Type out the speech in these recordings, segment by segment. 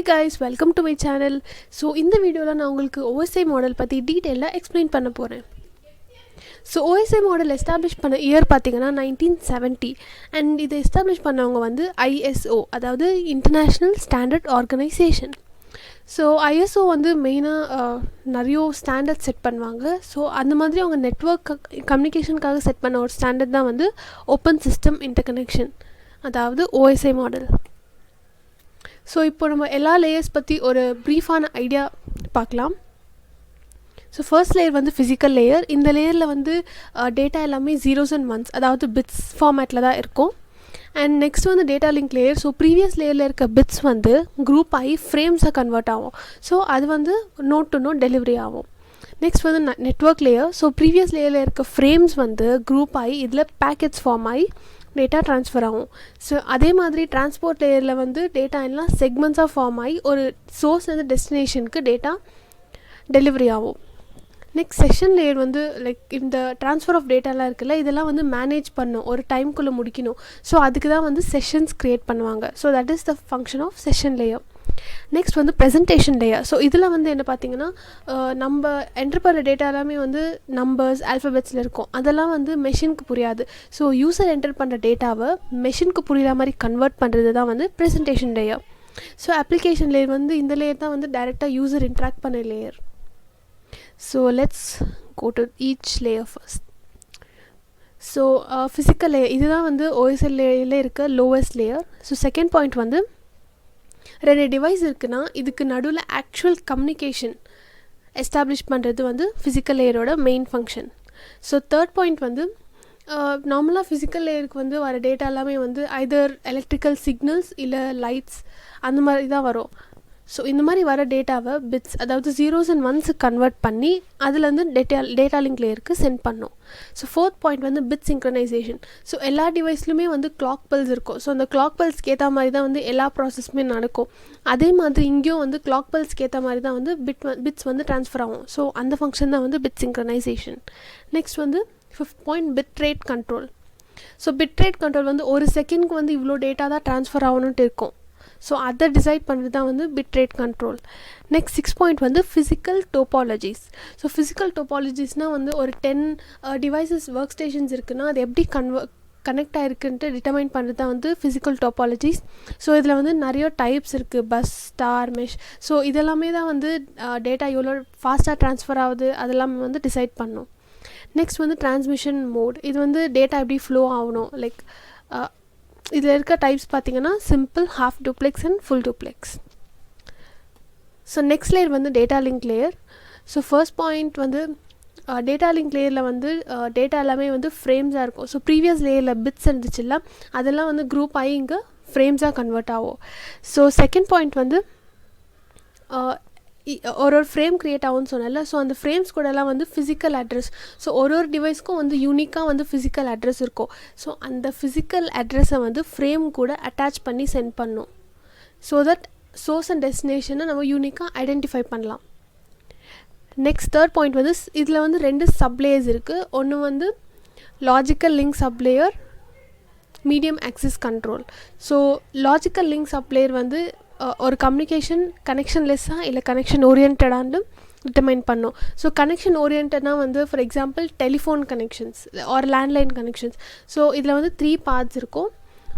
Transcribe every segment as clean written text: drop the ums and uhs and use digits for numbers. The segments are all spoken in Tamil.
guys, welcome to my channel. So இந்த வீடியோல நான் உங்களுக்கு OSI மாடல் பத்தி டீடைலா எக்ஸ்பிளைன் பண்ண போறேன். So OSI மாடல் எஸ்டாப்லிஷ் பண்ண இயர் பாத்தீங்கன்னா 1970 and இதை எஸ்டாப்லிஷ் பண்ணவங்க வந்து ISO அதாவது international standard organisation. So ISO வந்து மெயினாக நிறைய ஸ்டாண்டர்ட் செட் பண்ணுவாங்க. ஸோ அந்த மாதிரி அவங்க நெட்வொர்க் கம்யூனிகேஷனுக்காக செட் பண்ண ஒரு ஸ்டாண்டர்ட் தான் வந்து ஓப்பன் சிஸ்டம் இன்டர்கனெக்ஷன், அதாவது OSI மாடல். ஸோ இப்போ நம்ம எல்லா லேயர்ஸ் பற்றி ஒரு ப்ரீஃபான ஐடியா பார்க்கலாம். ஸோ ஃபர்ஸ்ட் லேயர் வந்து ஃபிசிக்கல் லேயர். இந்த லேயரில் வந்து டேட்டா எல்லாமே ஜீரோஸ் அண்ட் ஒன்ஸ், அதாவது பிட்ஸ் ஃபார்மேட்டில் தான் இருக்கும். அண்ட் நெக்ஸ்ட் வந்து data link layer. So previous லேயரில் இருக்க பிட்ஸ் வந்து குரூப் ஆகி ஃப்ரேம்ஸாக கன்வெர்ட் ஆகும். ஸோ அது வந்து நோட் டு நோட் டெலிவரி ஆகும். நெக்ஸ்ட் வந்து நெட்வொர்க் லேயர். ஸோ ப்ரீவியஸ் லேயரில் இருக்க ஃப்ரேம்ஸ் வந்து குரூப் ஆகி இதில் பேக்கெட்ஸ் ஃபார்ம் ஆகி டேட்டா ட்ரான்ஸ்ஃபர் ஆகும். ஸோ அதே மாதிரி டிரான்ஸ்போர்ட் லேயரில் வந்து டேட்டா எல்லாம் செக்மெண்ட்ஸாக ஃபார்ம் ஆகி ஒரு சோர்ஸ்லேருந்து டெஸ்டினேஷனுக்கு டேட்டா டெலிவரி ஆகும். நெக்ஸ்ட் செஷன் லேயர் வந்து லைக் இந்த ட்ரான்ஸ்ஃபர் ஆஃப் டேட்டாலாம் இருக்குல்ல, இதெல்லாம் வந்து மேனேஜ் பண்ணும், ஒரு டைம்குள்ளே முடிக்கணும். ஸோ அதுக்கு தான் வந்து செஷன்ஸ் க்ரியேட் பண்ணுவாங்க. So that is the function of session layer. Next வந்து ப்ரெசன்டேஷன் லேயர். ஸோ இதில் வந்து என்ன பார்த்தீங்கன்னா, நம்ம என்டர் பண்ணுற டேட்டா எல்லாமே வந்து நம்பர்ஸ் ஆல்ஃபபெட்ஸில் இருக்கும். அதெல்லாம் வந்து மெஷினுக்கு புரியாது. ஸோ யூசர் என்டர் பண்ணுற டேட்டாவை மெஷினுக்கு புரிகிற மாதிரி கன்வெர்ட் பண்ணுறது தான் வந்து presentation layer. So application layer வந்து இந்த லேயர் தான் வந்து டைரெக்டாக யூசர் இன்ட்ராக்ட் பண்ண layer. So let's go to each layer first. So physical layer, இதுதான் வந்து OSI லேயரில் இருக்க lowest layer. So second point வந்து ரெண்டு டிவைஸ் இருக்குன்னா இதுக்கு நடுவில் ஆக்சுவல் கம்யூனிகேஷன் எஸ்டாப்ளிஷ் பண்ணுறது வந்து ஃபிசிக்கல் லேயரோட main function. So third point வந்து நார்மலாக ஃபிசிக்கல் லேயருக்கு வந்து வர டேட்டா எல்லாமே வந்து ஐதர் எலக்ட்ரிக்கல் சிக்னல்ஸ் இல்லை லைட்ஸ் அந்த மாதிரி தான் வரும். ஸோ இந்த மாதிரி வர டேட்டாவை பிட்ஸ், அதாவது ஜீரோஸ் அண்ட் ஒன்ஸுக்கு கன்வெர்ட் பண்ணி அதுலேருந்து டேட்டா லிங்க் லேயருக்கு சென்ட் பண்ணோம். ஸோ ஃபோர்த் பாயிண்ட் வந்து பிட் சிங்க்ரனைசேஷன். ஸோ எல்லா டிவைஸ்லையுமே வந்து கிளாக் பெல்ஸ் இருக்கும். ஸோ அந்த கிளாக் பெல்ஸ்க்கு ஏற்ற மாதிரி தான் வந்து எல்லா ப்ராசஸுமே நடக்கும். அதே மாதிரி இங்கேயும் வந்து கிளாக் பெல்ஸ்க்கு ஏற்ற மாதிரி தான் வந்து பிட்ஸ் வந்து ட்ரான்ஸ்ஃபர் ஆகும். ஸோ அந்த ஃபங்க்ஷன் தான் வந்து பிட் சிங்க்ரனைசேஷன். நெக்ஸ்ட் வந்து fifth point bit rate control. So bit rate control வந்து ஒரு செகண்ட்க்கு வந்து இவ்வளோ டேட்டா தான் ட்ரான்ஸ்ஃபர் ஆகணுன்ட்டு இருக்கும். ஸோ அதை டிசைட் பண்ணுறது தான் வந்து bit rate control. Next six point வந்து ஃபிசிக்கல் டோபாலஜிஸ். ஸோ ஃபிசிக்கல் டோபாலஜிஸ்னால் வந்து ஒரு 10 டிவைசஸ் ஒர்க் ஸ்டேஷன்ஸ் இருக்குன்னா அது எப்படி கனெக்ட் ஆகிருக்குன்ட்டு டிட்டர்மைன் பண்ணுறது தான் வந்து ஃபிசிக்கல் டோபாலஜிஸ். ஸோ இதில் வந்து நிறைய டைப்ஸ் இருக்குது, பஸ், ஸ்டார், மெஷ். ஸோ இதெல்லாமே தான் வந்து டேட்டா எவ்வளோ ஃபாஸ்ட்டாக ட்ரான்ஸ்ஃபர் ஆகுது அதெல்லாமே வந்து டிசைட் பண்ணும். நெக்ஸ்ட் வந்து டிரான்ஸ்மிஷன் மோட். இது வந்து டேட்டா எப்படி ஃப்ளோ ஆகணும், லைக் இதில் இருக்க டைப்ஸ் பார்த்திங்கன்னா simple, half duplex and full duplex. So next layer வந்து data link layer. So first point வந்து டேட்டா லிங்க் லேயரில் வந்து டேட்டா எல்லாமே வந்து ஃப்ரேம்ஸாக இருக்கும். ஸோ ப்ரீவியஸ் லேயரில் பிட்ஸ் இருந்துச்சுல்ல, அதெல்லாம் வந்து குரூப் ஆகி இங்கே ஃப்ரேம்ஸாக கன்வெர்ட் ஆகும். ஸோ செகண்ட் பாயிண்ட் வந்து ஒரு ஃப்ரேம் க்ரியேட் ஆகும்னு சொன்னல. ஸோ அந்த ஃப்ரேம்ஸ் கூடலாம் வந்து ஃபிசிக்கல் அட்ரஸ். ஸோ ஒரு டிவைஸ்க்கும் வந்து யூனிக்காக வந்து ஃபிசிக்கல் அட்ரஸ் இருக்கும். ஸோ அந்த ஃபிசிக்கல் அட்ரஸை வந்து ஃப்ரேம் கூட அட்டாச் பண்ணி சென்ட் பண்ணும். ஸோ தட் சோர்ஸ் அண்ட் டெஸ்டினேஷனை நம்ம யூனிக்காக ஐடென்டிஃபை பண்ணலாம். நெக்ஸ்ட் தேர்ட் பாயிண்ட் வந்து இதில் வந்து 2 சப்லேயர்ஸ் இருக்குது. ஒன்று வந்து logical link sublayer, medium access control. So logical link sublayer வந்து ஒரு கம்யூனிகேஷன் கனெக்ஷன்லெஸ்ஸாக இல்லை கனெக்ஷன் ஓரியன்டான்னு டிட்டர்மைன் பண்ணோம். ஸோ கனெக்ஷன் ஓரியன்டா வந்து ஃபார் எக்ஸாம்பிள் டெலிஃபோன் கனெக்ஷன்ஸ் ஒரு லேண்ட்லைன் கனெக்ஷன்ஸ். ஸோ இதில் வந்து 3 பார்ட்ஸ் இருக்கும்.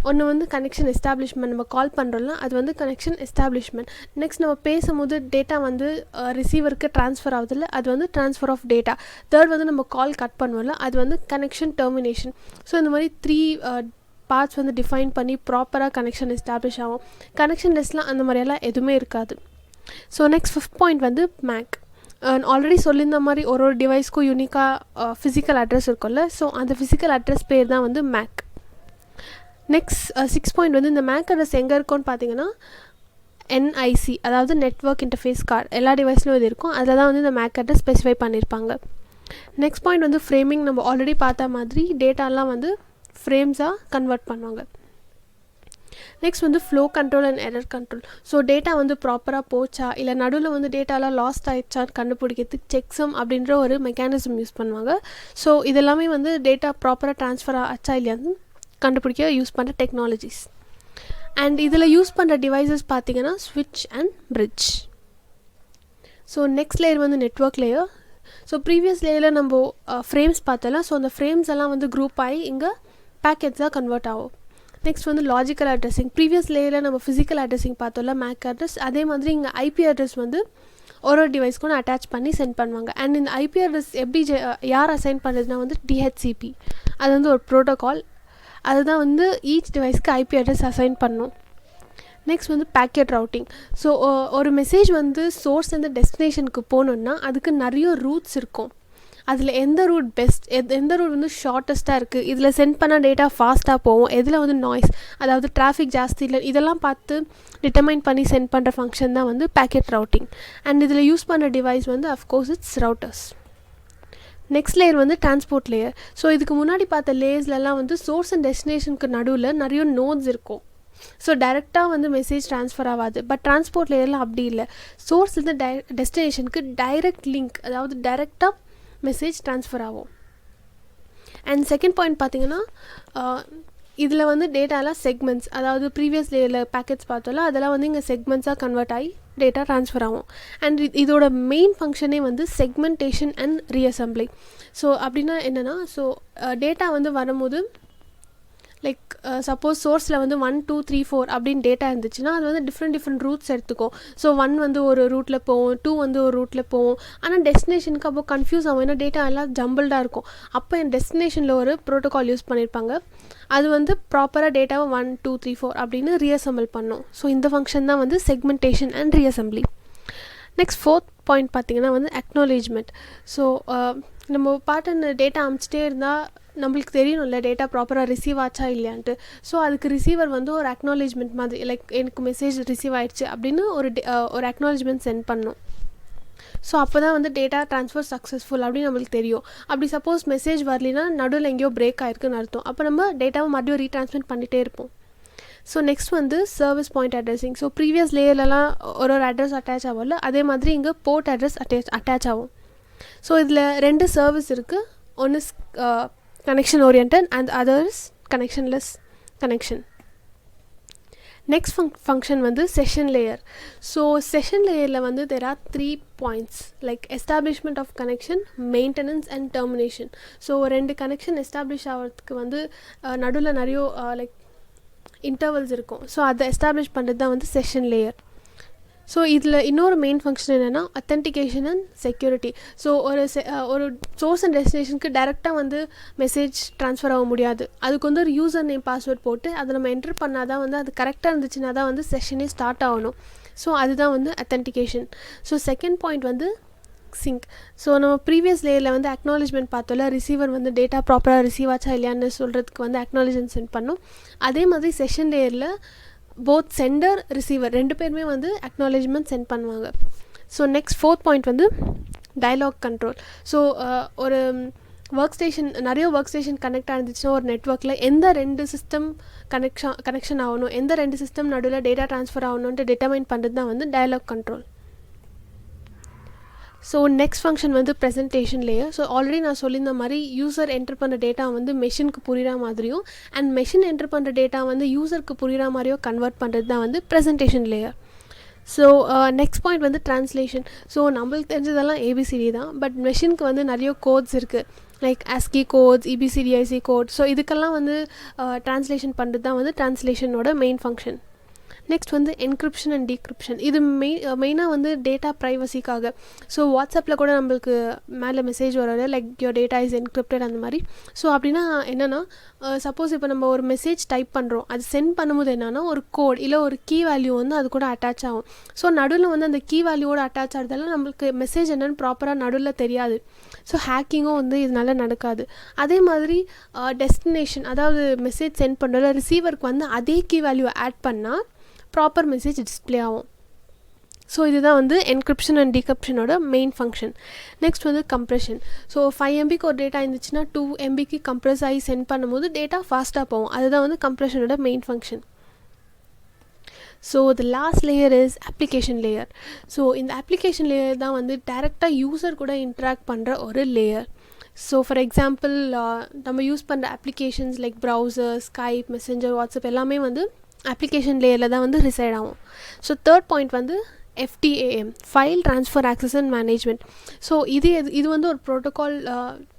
ஒன்று வந்து கனெக்ஷன் எஸ்டாப்ளிஷ்மெண்ட், நம்ம கால் பண்ணுறோம்ல அது வந்து கனெக்ஷன் எஸ்டாப்ளிஷ்மெண்ட். நெக்ஸ்ட் நம்ம பேசும்போது டேட்டா வந்து ரிசீவருக்கு ட்ரான்ஸ்ஃபர் ஆகுதில்ல, அது வந்து ட்ரான்ஸ்ஃபர் ஆஃப் டேட்டா. தேர்ட் வந்து நம்ம கால் கட் பண்ணுவோம்ல, அது வந்து கனெக்ஷன் டெர்மினேஷன். ஸோ இந்த மாதிரி 3 பார்ட்ஸ் வந்து டிஃபைன் பண்ணி ப்ராப்பராக கனெக்ஷன் எஸ்டாப்ளிஷ் ஆகும். கனெக்ஷன் லெஸ்லாம் அந்த மாதிரியெல்லாம் எதுவுமே இருக்காது. ஸோ நெக்ஸ்ட் ஃபிஃப்த் பாயிண்ட் வந்து மேக். ஆல்ரெடி சொல்லியிருந்த மாதிரி ஒரு டிவைஸ்க்கும் யூனிக்காக ஃபிசிக்கல் அட்ரஸ் இருக்கும்ல. ஸோ அந்த ஃபிசிக்கல் அட்ரஸ் பேர் தான் வந்து மேக். நெக்ஸ்ட் 6 பாயிண்ட் வந்து இந்த மேக் அட்ரஸ் எங்கே இருக்கும்னு பார்த்தீங்கன்னா NIC, அதாவது நெட்வொர்க் இன்டர்ஃபேஸ் கார்டு. எல்லா டிவைஸ்லையும் இது இருக்கும். அதில் தான் வந்து இந்த மேக் அட்ரஸ் ஸ்பெசிஃபை பண்ணியிருப்பாங்க. நெக்ஸ்ட் பாயிண்ட் வந்து ஃப்ரேமிங். நம்ம ஆல்ரெடி பார்த்த மாதிரி டேட்டாலாம் வந்து ஃப்ரேம்ஸாக கன்வெர்ட் பண்ணுவாங்க. நெக்ஸ்ட் வந்து flow control and error control. So data வந்து ப்ராப்பராக போச்சா இல்லை நடுவில் வந்து டேட்டாலாம் லாஸ்ட் ஆகிடுச்சான்னு கண்டுபிடிக்கிறதுக்கு செக்ஸம் அப்படின்ற ஒரு மெக்கானிசம் யூஸ் பண்ணுவாங்க. ஸோ இதெல்லாமே வந்து டேட்டா ப்ராப்பராக ட்ரான்ஸ்ஃபர் ஆச்சா இல்லையான்னு கண்டுபிடிக்க யூஸ் பண்ணுற டெக்னாலஜிஸ். அண்ட் இதில் யூஸ் பண்ணுற டிவைசஸ் பார்த்தீங்கன்னா ஸ்விட்ச் and bridge. So next layer வந்து நெட்வொர்க் லேயர். ஸோ ப்ரீவியஸ் லேயரில் நம்ம ஃப்ரேம்ஸ் பார்த்தோம்ல, ஸோ அந்த ஃப்ரேம்ஸ் எல்லாம் வந்து குரூப் ஆகி இங்கே பேக்கெட்ஸாக கன்வெர்ட் ஆகும். நெக்ஸ்ட் வந்து லாஜிக்கல் அட்ரஸிங். ப்ரீவியஸ் லேயரில் நம்ம ஃபிசிக்கல் அட்ரஸிங் பார்த்தோம்ல, மேக் அட்ரஸ், அதே மாதிரி இங்கே ஐபி அட்ரஸ் வந்து ஒரு டிவைஸ்க்கு அட்டாச் பண்ணி சென்ட் பண்ணுவாங்க. அண்ட் இந்த ஐபி அட்ரஸ் எப்படி யார் அசைன் பண்ணுறதுனா வந்து டிஹெச்சிபி, அது வந்து ஒரு ப்ரோட்டோகால், அதுதான் வந்து ஈச் டிவைஸ்க்கு ஐபி அட்ரஸ் அசைன் பண்ணும். நெக்ஸ்ட் வந்து பேக்கெட் ரவுட்டிங். ஸோ ஒரு மெசேஜ் வந்து சோர்ஸ் அந்த டெஸ்டினேஷனுக்கு போகணுன்னா அதுக்கு நிறைய ரூட்ஸ் இருக்கும். அதில் எந்த ரூட் பெஸ்ட், எந்த ரூட் வந்து ஷார்ட்டஸ்ட்டாக இருக்குது, இதில் சென்ட் பண்ண டேட்டா ஃபாஸ்ட்டாக போகும், எதில் வந்து நாய்ஸ், அதாவது டிராஃபிக் ஜாஸ்தி இல்லை, இதெல்லாம் பார்த்து டிட்டர்மைன் பண்ணி சென்ட் பண்ணுற ஃபங்க்ஷன் தான் வந்து பேக்கெட் ரவுட்டிங். அண்ட் இதில் யூஸ் பண்ணுற டிவைஸ் வந்து of course it's routers. Next layer வந்து டிரான்ஸ்போர்ட் லேயர். ஸோ இதுக்கு முன்னாடி பார்த்த லேயர்ஸ்லாம் வந்து சோர்ஸ் அண்ட் டெஸ்டினேஷனுக்கு நடுவில் நிறைய நோட்ஸ் இருக்கும். ஸோ டைரெக்டாக வந்து மெசேஜ் ட்ரான்ஸ்ஃபர் ஆகாது. பட் டிரான்ஸ்போர்ட் லேயரில் அப்படி இல்லை. சோர்ஸ் வந்து டெஸ்டினேஷனுக்கு டைரெக்ட் லிங்க், அதாவது டைரெக்டாக மெசேஜ் ட்ரான்ஸ்ஃபர் ஆகும். அண்ட் செகண்ட் பாயிண்ட் பார்த்தீங்கன்னா இதில் வந்து டேட்டாலாம் செக்மெண்ட்ஸ், அதாவது ப்ரீவியஸ் லேயரில் பேக்கெட்ஸ் பார்த்தோம்ல, அதெல்லாம் வந்து இங்கே செக்மெண்ட்ஸாக கன்வெர்ட் ஆகி டேட்டா ட்ரான்ஸ்ஃபர் ஆகும். அண்ட் இதோட மெயின் ஃபங்க்ஷனே வந்து செக்மெண்டேஷன் அண்ட் ரீஅசம்பிளி. ஸோ அப்படின்னா என்னென்னா, ஸோ டேட்டா வந்து வரும்போது லைக் சப்போஸ் சோர்ஸில் வந்து 1 2 3 4 அப்படின்னு டேட்டா இருந்துச்சுன்னா அது வந்து டிஃப்ரெண்ட் ரூட்ஸ் எடுத்துக்கும். ஸோ 1 வந்து ஒரு ரூட்டில் போகும், 2 வந்து ஒரு ரூட்டில் போகும். ஆனால் டெஸ்டினேஷனுக்கு அப்போ கன்ஃபியூஸ் ஆகும், ஏன்னா டேட்டா எல்லாம் ஜம்பிள்டாக இருக்கும். அப்போ என் டெஸ்டினேஷனில் ஒரு ப்ரோட்டோகால் யூஸ் பண்ணியிருப்பாங்க, அது வந்து ப்ராப்பராக டேட்டாவை 1 2 3 4 அப்படின்னு ரீஅசம்பிள் பண்ணும். ஸோ இந்த ஃபங்க்ஷன் தான் வந்து segmentation and reassembly. Next fourth point பார்த்திங்கன்னா வந்து அக்னாலேஜ்மெண்ட். ஸோ நம்ம பாட்டு டேட்டா அனுப்பிச்சிட்டே இருந்தால் நம்மளுக்கு தெரியணும்ல டேட்டா ப்ராப்பராக ரிசீவ் ஆச்சா இல்லையான்ட்டு. ஸோ அதுக்கு ரிசீவர் வந்து ஒரு அக்னாலேஜ்மெண்ட் மாதிரி, லைக் எனக்கு மெசேஜ் ரிசீவ் ஆகிடுச்சு அப்படின்னு ஒரு அக்னாலேஜ்மெண்ட் சென்ட் பண்ணணும். ஸோ அப்போ தான் வந்து டேட்டா ட்ரான்ஸ்ஃபர் சக்ஸஸ்ஃபுல் அப்படின்னு நம்மளுக்கு தெரியும். அப்படி சப்போஸ் மெசேஜ் வரலினா நடுவில் எங்கேயோ பிரேக் ஆகிருக்குன்னு அர்த்தம். அப்போ நம்ம டேட்டாவை மறுபடியும் ரீட்ரான்ஸ்மிட் பண்ணிகிட்டே இருப்போம். ஸோ நெக்ஸ்ட் வந்து service point addressing. So previous லேயர்லலாம் ஒரு அட்ரஸ் அட்டாச் ஆகும்ல, அதே மாதிரி இங்கே போர்ட் அட்ரஸ் அட்டாச் ஆகும். ஸோ இதில் 2 சர்வீஸ் இருக்குது. ஒன்று connection oriented and others connectionless connection. Next function வந்து session layer. So session layerல வந்து there are 3 points like establishment of connection, maintenance and termination. So 2 connection establish ஆகிறதுக்கு வந்து நடுவில் நிறைய like intervals இருக்கும். ஸோ அதை எஸ்டாப்ளிஷ் பண்ணுறது தான் வந்து session layer. ஸோ இதில் இன்னொரு மெயின் ஃபங்க்ஷன் என்னென்னா அத்தென்டிகேஷன் அண்ட் செக்யூரிட்டி. ஸோ ஒரு சோர்ஸ் அண்ட் டெஸ்டினேஷனுக்கு டேரெக்டாக வந்து மெசேஜ் ட்ரான்ஸ்ஃபர் ஆக முடியாது. அதுக்கு வந்து ஒரு யூசர் நேம் பாஸ்வேர்ட் போட்டு அதை நம்ம என்டர் பண்ணால் தான் வந்து அது கரெக்டாக இருந்துச்சுன்னா தான் வந்து செஷனே ஸ்டார்ட் ஆகணும். ஸோ அதுதான் வந்து அத்தென்டிகேஷன். ஸோ செகண்ட் பாயிண்ட் வந்து சிங்க். ஸோ நம்ம ப்ரீவியஸ் லேயரில் வந்து அக்னாலேஜ்மெண்ட் பார்த்தோம்ல, ரிசீவர் வந்து டேட்டா ப்ராப்பராக ரிசீவ் ஆச்சா இல்லையான்னு சொல்கிறதுக்கு வந்து அக்னாலேஜ்மெண்ட் சென்ட் பண்ணோம். அதே மாதிரி செஷன் லேயரில் போத் சென்டர் ரிசீவர் 2 பேருமே வந்து அக்னாலேஜ்மெண்ட் சென்ட் பண்ணுவாங்க. ஸோ நெக்ஸ்ட் ஃபோர்த் பாயிண்ட் வந்து டயலாக் கண்ட்ரோல். ஸோ ஒரு ஒர்க் ஸ்டேஷன், நிறைய ஒர்க் ஸ்டேஷன் கனெக்ட் ஆகிருந்துச்சுன்னா ஒரு நெட்ஒர்க்கில் எந்த 2 சிஸ்டம் கனெக்ஷன் ஆகணும், எந்த 2 சிஸ்டம் நடுவில் டேட்டா ட்ரான்ஸ்ஃபர் ஆகணுன்ட்டு டிட்டர்மைன் பண்ணுறது தான் வந்து dialogue control. So next function வந்து ப்ரெசன்டேஷன் லேயர். ஸோ ஆல்ரெடி நான் சொல்லியிருந்த மாதிரி யூசர் என்டர் பண்ணுற டேட்டா வந்து மெஷினுக்கு புரிகிற மாதிரியும் அண்ட் மெஷின் என்டர் பண்ணுற டேட்டா வந்து யூசருக்கு புரிகிற மாதிரியோ கன்வெர்ட் பண்ணுறது தான் வந்து presentation layer. So next point வந்து ட்ரான்ஸ்லேஷன். ஸோ நம்மளுக்கு தெரிஞ்சதெல்லாம் ஏபிசிடி தான், பட் மெஷினுக்கு வந்து நிறைய கோட்ஸ் இருக்குது, like ASCII codes, EBCDIC code. So இதுக்கெல்லாம் வந்து ட்ரான்ஸ்லேஷன் பண்ணுறது தான் வந்து ட்ரான்ஸ்லேஷனோட மெயின் ஃபங்க்ஷன். நெக்ஸ்ட் வந்து என்கிரிப்ஷன் அண்ட் டீக்ரிப்ஷன். இது மெயினாக வந்து டேட்டா ப்ரைவசிக்காக. ஸோ வாட்ஸ்அப்பில் கூட நம்மளுக்கு மேலே மெசேஜ் வராது like your data is encrypted அந்த மாதிரி. ஸோ அப்படின்னா என்னென்னா, சப்போஸ் இப்போ நம்ம ஒரு மெசேஜ் டைப் பண்ணுறோம், அது சென்ட் பண்ணும்போது என்னென்னா ஒரு கோட் இல்லை ஒரு கீ வேல்யூ வந்து அது கூட அட்டாச் ஆகும். ஸோ நடுவில் வந்து அந்த கீ வேல்யூவோட அட்டாச் ஆகிறதால நம்மளுக்கு மெசேஜ் என்னென்னு ப்ராப்பராக நடுவில் தெரியாது. ஸோ ஹேக்கிங்கும் வந்து இதனால் நடக்காது. அதே மாதிரி டெஸ்டினேஷன், அதாவது மெசேஜ் சென்ட் பண்ணுறதுல ரிசீவருக்கு வந்து அதே கீ வேல்யூவை ஆட் பண்ணால் ப்ராப்பர் மெசேஜ் டிஸ்பிளே ஆகும். ஸோ இதுதான் வந்து என்கிரிப்ஷன் அண்ட் டீக்ரிப்ஷனோட மெயின் ஃபங்க்ஷன். நெக்ஸ்ட் வந்து கம்ப்ரெஷன். ஸோ 5 MBக்கு ஒரு டேட்டா இருந்துச்சுன்னா 2 MBக்கு கம்ப்ரெஸ் ஆகி சென்ட் பண்ணும்போது டேட்டா ஃபாஸ்ட்டாக போகும். அதுதான் வந்து கம்ப்ரெஷனோட main function. So the last layer is application layer. So இந்த அப்ளிகேஷன் லேயர் தான் வந்து டேரெக்டாக யூசர் கூட இன்ட்ராக்ட் பண்ணுற ஒரு லேயர். ஸோ ஃபார் எக்ஸாம்பிள் நம்ம யூஸ் பண்ணுற applications like browser, Skype, messenger, WhatsApp எல்லாமே வந்து அப்ளிகேஷன் லேயரில் தான் வந்து ரிசைட் ஆகும். ஸோ தேர்ட் பாயிண்ட் வந்து FTAM, file transfer access and management. So இது வந்து ஒரு ப்ரோட்டோகால்.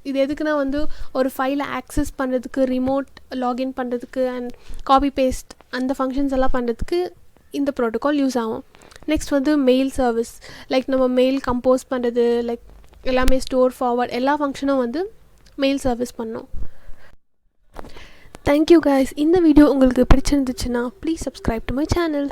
இது எதுக்குன்னா வந்து ஒரு ஃபைலை ஆக்சஸ் பண்ணுறதுக்கு, ரிமோட் லாகின் பண்ணுறதுக்கு அண்ட் காப்பி பேஸ்ட் அந்த ஃபங்க்ஷன்ஸ் எல்லாம் பண்ணுறதுக்கு இந்த ப்ரோட்டோகால் யூஸ் ஆகும். நெக்ஸ்ட் வந்து மெயில் சர்வீஸ், லைக் நம்ம மெயில் கம்போஸ் பண்ணுறது, லைக் எல்லாமே ஸ்டோர் ஃபார்வர்ட் எல்லா ஃபங்க்ஷனும் வந்து மெயில் சர்வீஸ் பண்ணோம். Thank you guys. இந்த வீடியோ உங்களுக்கு பிடிச்சிருந்துச்சுன்னா please subscribe to my channel.